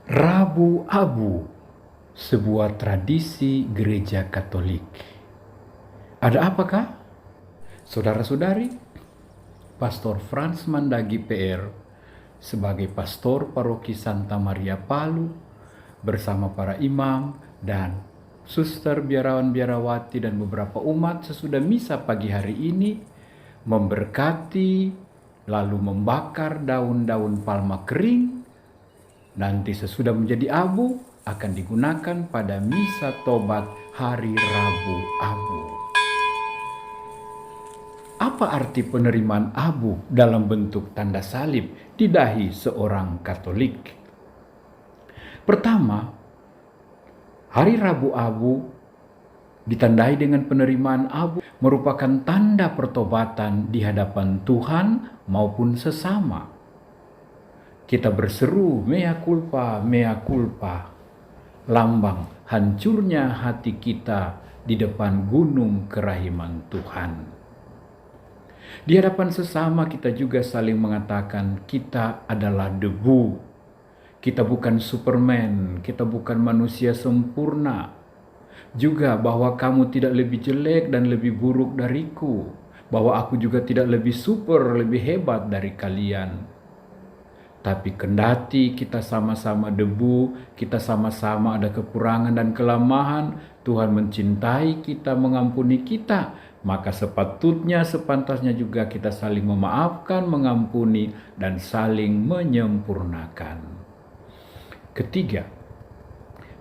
Rabu Abu, sebuah tradisi gereja Katolik. Ada apakah? Saudara-saudari, Pastor Frans Mandagi PR sebagai pastor paroki Santa Maria Palu bersama para imam dan suster biarawan-biarawati dan beberapa umat sesudah misa pagi hari ini memberkati lalu membakar daun-daun palma kering. Nanti sesudah menjadi abu akan digunakan pada misa tobat hari Rabu Abu. Apa arti penerimaan abu dalam bentuk tanda salib di dahi seorang Katolik? Pertama, hari Rabu Abu ditandai dengan penerimaan abu merupakan tanda pertobatan di hadapan Tuhan maupun sesama. Kita berseru mea culpa, lambang hancurnya hati kita di depan gunung kerahiman Tuhan. Di hadapan sesama kita juga saling mengatakan kita adalah debu. Kita bukan Superman, kita bukan manusia sempurna. Juga bahwa kamu tidak lebih jelek dan lebih buruk dariku. Bahwa aku juga tidak lebih super, lebih hebat dari kalian. Tapi kendati kita sama-sama debu, kita sama-sama ada kekurangan dan kelemahan, Tuhan mencintai kita, mengampuni kita, maka sepantasnya juga kita saling memaafkan, mengampuni, dan saling menyempurnakan. Ketiga,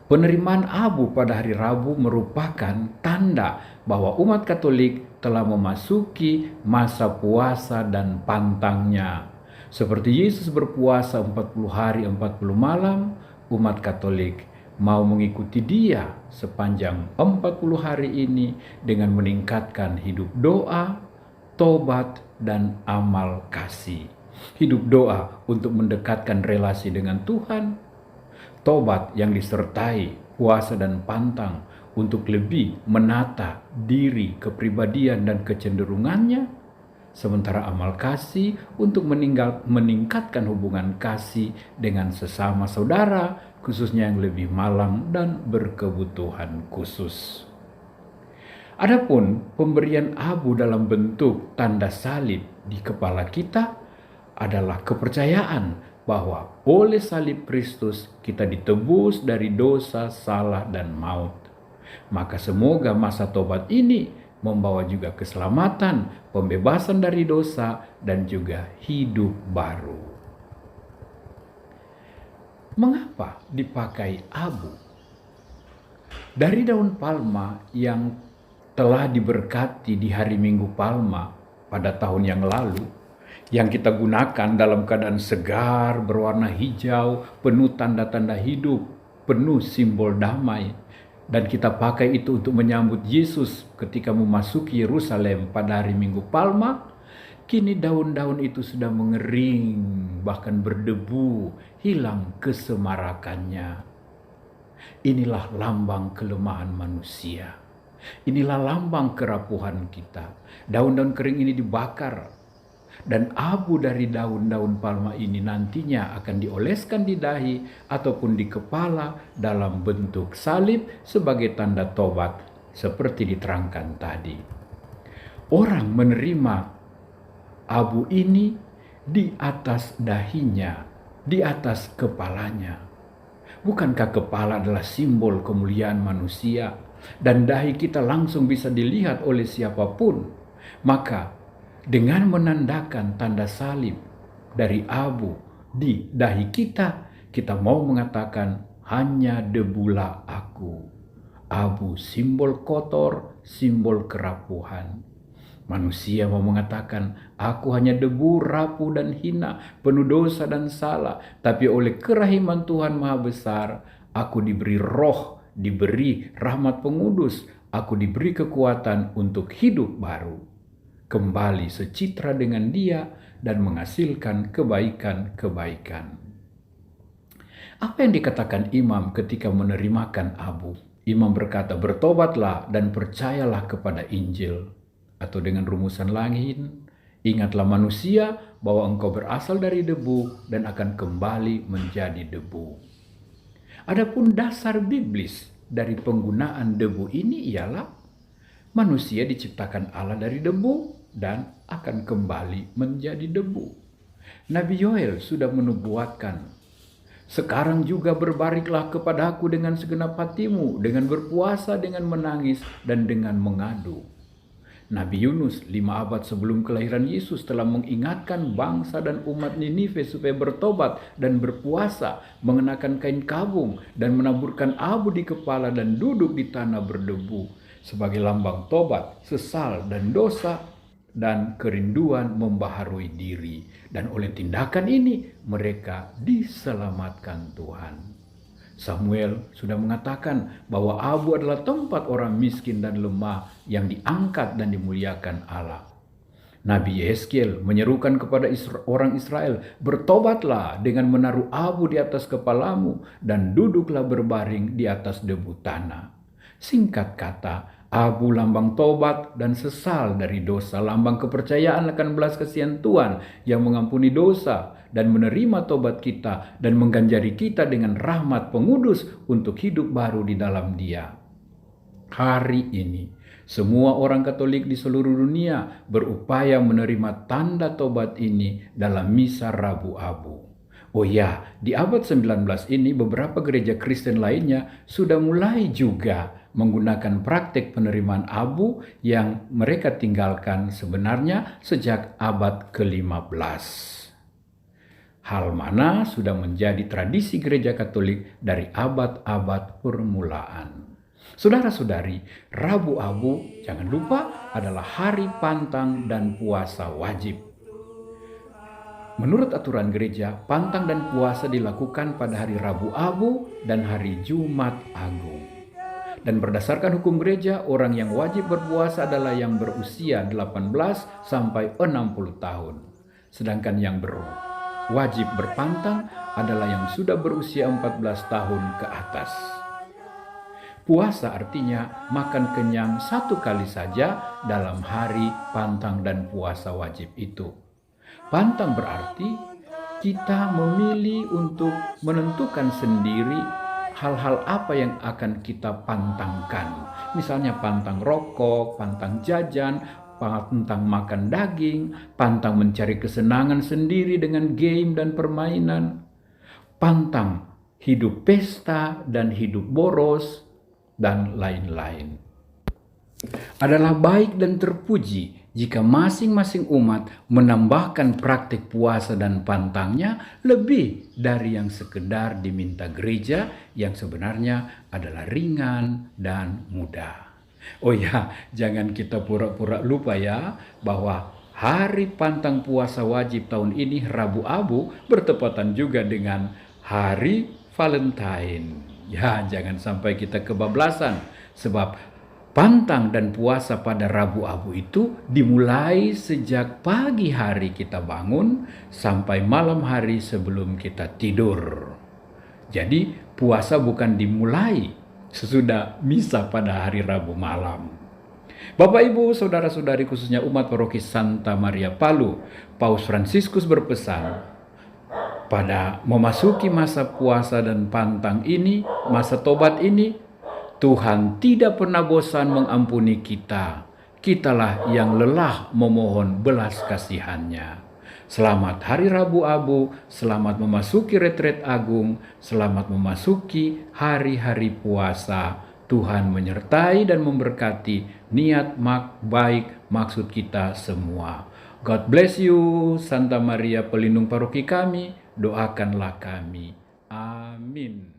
penerimaan abu pada hari Rabu merupakan tanda bahwa umat Katolik telah memasuki masa puasa dan pantangnya. Seperti Yesus berpuasa 40 hari 40 malam, umat Katolik mau mengikuti Dia sepanjang 40 hari ini dengan meningkatkan hidup doa, tobat, dan amal kasih. Hidup doa untuk mendekatkan relasi dengan Tuhan, tobat yang disertai puasa dan pantang untuk lebih menata diri, kepribadian, dan kecenderungannya. Sementara amal kasih untuk meningkatkan hubungan kasih dengan sesama saudara, khususnya yang lebih malang dan berkebutuhan khusus. Adapun pemberian abu dalam bentuk tanda salib di kepala kita adalah kepercayaan bahwa oleh salib Kristus kita ditebus dari dosa, salah, dan maut. Maka semoga masa tobat ini membawa juga keselamatan, pembebasan dari dosa, dan juga hidup baru. Mengapa dipakai abu? Dari daun palma yang telah diberkati di hari Minggu Palma pada tahun yang lalu, yang kita gunakan dalam keadaan segar, berwarna hijau, penuh tanda-tanda hidup, penuh simbol damai, dan kita pakai itu untuk menyambut Yesus ketika memasuki Yerusalem pada hari Minggu Palma. Kini daun-daun itu sudah mengering, bahkan berdebu, hilang kesemarakannya. Inilah lambang kelemahan manusia. Inilah lambang kerapuhan kita. Daun-daun kering ini dibakar. Dan abu dari daun-daun palma ini nantinya akan dioleskan di dahi ataupun di kepala dalam bentuk salib sebagai tanda tobat seperti diterangkan tadi. Orang menerima abu ini di atas dahinya, di atas kepalanya. Bukankah kepala adalah simbol kemuliaan manusia dan dahi kita langsung bisa dilihat oleh siapapun? Maka dengan menandakan tanda salib dari abu di dahi kita, kita mau mengatakan hanya debulah aku. Abu simbol kotor, simbol kerapuhan. Manusia mau mengatakan, aku hanya debu, rapuh, dan hina, penuh dosa dan salah. Tapi oleh kerahiman Tuhan Maha Besar, aku diberi roh, diberi rahmat pengudus, aku diberi kekuatan untuk hidup baru. Kembali secitra dengan Dia dan menghasilkan kebaikan-kebaikan. Apa yang dikatakan imam ketika menerimakan abu? Imam berkata, bertobatlah dan percayalah kepada Injil. Atau dengan rumusan lain, ingatlah manusia bahwa engkau berasal dari debu dan akan kembali menjadi debu. Adapun dasar biblis dari penggunaan debu ini ialah manusia diciptakan Allah dari debu dan akan kembali menjadi debu. Nabi Yoel sudah menubuatkan, "Sekarang juga berbaliklah kepadaku dengan segenap hatimu, dengan berpuasa, dengan menangis, dan dengan mengadu." Nabi Yunus 5 abad sebelum kelahiran Yesus telah mengingatkan bangsa dan umat Ninive supaya bertobat dan berpuasa, mengenakan kain kabung dan menaburkan abu di kepala dan duduk di tanah berdebu sebagai lambang tobat, sesal dan dosa dan kerinduan membaharui diri. Dan oleh tindakan ini mereka diselamatkan Tuhan. Samuel sudah mengatakan bahwa abu adalah tempat orang miskin dan lemah yang diangkat dan dimuliakan Allah. Nabi Yeskiel menyerukan kepada orang Israel, "Bertobatlah dengan menaruh abu di atas kepalamu dan duduklah berbaring di atas debu tanah." Singkat kata, abu lambang tobat dan sesal dari dosa, lambang kepercayaan akan belas kasihan Tuhan yang mengampuni dosa dan menerima tobat kita dan mengganjari kita dengan rahmat pengudus untuk hidup baru di dalam Dia. Hari ini, semua orang Katolik di seluruh dunia berupaya menerima tanda tobat ini dalam misa Rabu Abu. Oh ya, di abad 19 ini beberapa gereja Kristen lainnya sudah mulai juga menggunakan praktik penerimaan abu yang mereka tinggalkan sebenarnya sejak abad ke-15. Hal mana sudah menjadi tradisi gereja Katolik dari abad-abad permulaan. Saudara-saudari, Rabu Abu, jangan lupa, adalah hari pantang dan puasa wajib. Menurut aturan gereja, pantang dan puasa dilakukan pada hari Rabu Abu dan hari Jumat Agung. Dan berdasarkan hukum gereja, orang yang wajib berpuasa adalah yang berusia 18 sampai 60 tahun. Sedangkan yang wajib berpantang adalah yang sudah berusia 14 tahun ke atas. Puasa artinya makan kenyang satu kali saja dalam hari pantang dan puasa wajib itu. Pantang berarti kita memilih untuk menentukan sendiri hal-hal apa yang akan kita pantangkan. Misalnya pantang rokok, pantang jajan, pantang makan daging, pantang mencari kesenangan sendiri dengan game dan permainan, pantang hidup pesta dan hidup boros, dan lain-lain. Adalah baik dan terpuji jika masing-masing umat menambahkan praktik puasa dan pantangnya lebih dari yang sekedar diminta gereja yang sebenarnya adalah ringan dan mudah. Oh ya, jangan kita pura-pura lupa ya bahwa hari pantang puasa wajib tahun ini Rabu Abu bertepatan juga dengan hari Valentine. Ya, jangan sampai kita kebablasan sebab pantang dan puasa pada Rabu Abu itu dimulai sejak pagi hari kita bangun sampai malam hari sebelum kita tidur. Jadi puasa bukan dimulai sesudah misa pada hari Rabu malam. Bapak Ibu, saudara-saudari khususnya umat paroki Santa Maria Palu, Paus Fransiskus berpesan, pada memasuki masa puasa dan pantang ini, masa tobat ini, Tuhan tidak pernah bosan mengampuni kita. Kitalah yang lelah memohon belas kasihannya. Selamat Hari Rabu Abu, selamat memasuki retret agung, selamat memasuki hari-hari puasa. Tuhan menyertai dan memberkati niat baik maksud kita semua. God bless you, Santa Maria pelindung paroki kami, doakanlah kami. Amin.